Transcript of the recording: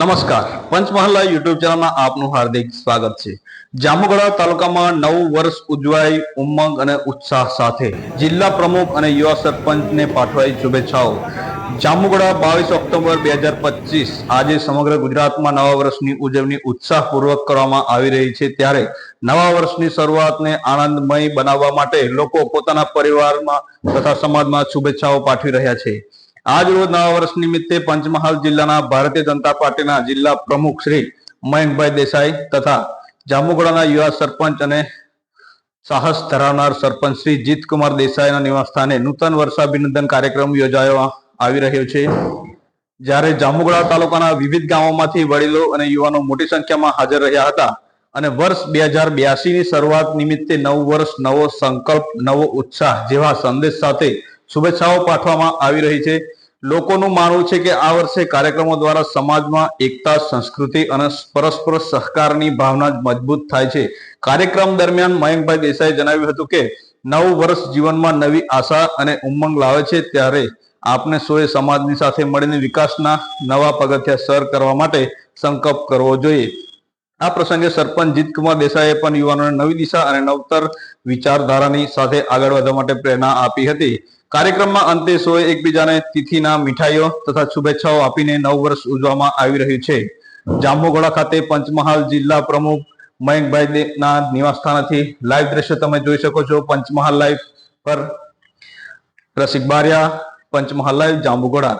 નમસ્કાર, પંચમહાલ યુટ્યુબ ચેનલમાં આપનું હાર્દિક સ્વાગત છે। જાંબુગઢા તાલુકામાં નવું વર્ષ ઉજવાઈ ઉમંગ અને ઉત્સાહ સાથે જિલ્લા પ્રમુખ અને યુવા સરપંચને પાઠવાઈ શુભેચ્છાઓ। જાંબુગઢા 22 ઓક્ટોબર 2025 આજે સમગ્ર ગુજરાતમાં નવા વર્ષની ઉજવણી ઉત્સાહપૂર્વક કરવામાં આવી રહી છે। ત્યારે નવા વર્ષની શરૂઆતને આનંદમય બનાવવા માટે લોકો પોતાના પરિવારમાં તથા સમાજમાં શુભેચ્છાઓ પાઠવી રહ્યા છે। આજ રોજ નવા વર્ષ નિમિત્તે પંચમહાલ જિલ્લાના ભારતીય જનતા પાર્ટીના જિલ્લા પ્રમુખ શ્રી મયંકભાઈ દેસાઈ તથા જાંબુગઢાના યુવા સરપંચ અને સાહસ ધરાવનાર સરપંચ શ્રી જીતકુમાર દેસાઈના નિવાસસ્થાને નૂતન વર્ષાભિનંદન કાર્યક્રમ યોજાયો આવી રહ્યો છે। જ્યારે જાંબુગઢા તાલુકાના વિવિધ ગામોમાંથી વડીલો અને યુવાનો મોટી સંખ્યામાં હાજર રહ્યા હતા અને વર્ષ 2082 ની શરૂઆત નિમિત્તે નવું વર્ષ, નવો સંકલ્પ, નવો ઉત્સાહ જેવા સંદેશ સાથે શુભેચ્છાઓ પાઠવવામાં આવી રહી છે। લોકોનું માનવું છે કે આ વર્ષે કાર્યક્રમો દ્વારા સમાજમાં એકતા, સંસ્કૃતિ અને પરસ્પર સહકારની ભાવના મજબૂત થાય છે। કાર્યક્રમ દરમિયાન મયંકભાઈ દેસાઈએ જણાવ્યું હતું કે નવું વર્ષ જીવનમાં નવી આશા અને ઉમંગ લાવે છે। ત્યારે આપને સૌએ સમાજની સાથે મળીને વિકાસના નવા પગથિયા સર કરવા માટે સંકલ્પ કરવો જોઈએ। આ પ્રસંગે સરપંચ જીતકુમાર દેસાઈએ પણ યુવાનોને નવી દિશા અને નવતર વિચારધારાની સાથે આગળ વધવા માટે પ્રેરણા આપી હતી। કાર્યક્રમમાં અંતે સૌએ એકબીજાને તિથિના મીઠાઈઓ તથા શુભેચ્છાઓ આપીને નવું વર્ષ ઉજવવામાં આવી રહ્યું છે। જાંબુગઢા ખાતે પંચમહાલ જિલ્લા પ્રમુખ મયંકભાઈ ના નિવાસસ્થાનેથી લાઈવ દ્રશ્ય તમે જોઈ શકો છો। પંચમહાલ લાઈવ પર રસિક બારિયા, પંચમહાલ લાઈવ, જાંબુગઢા।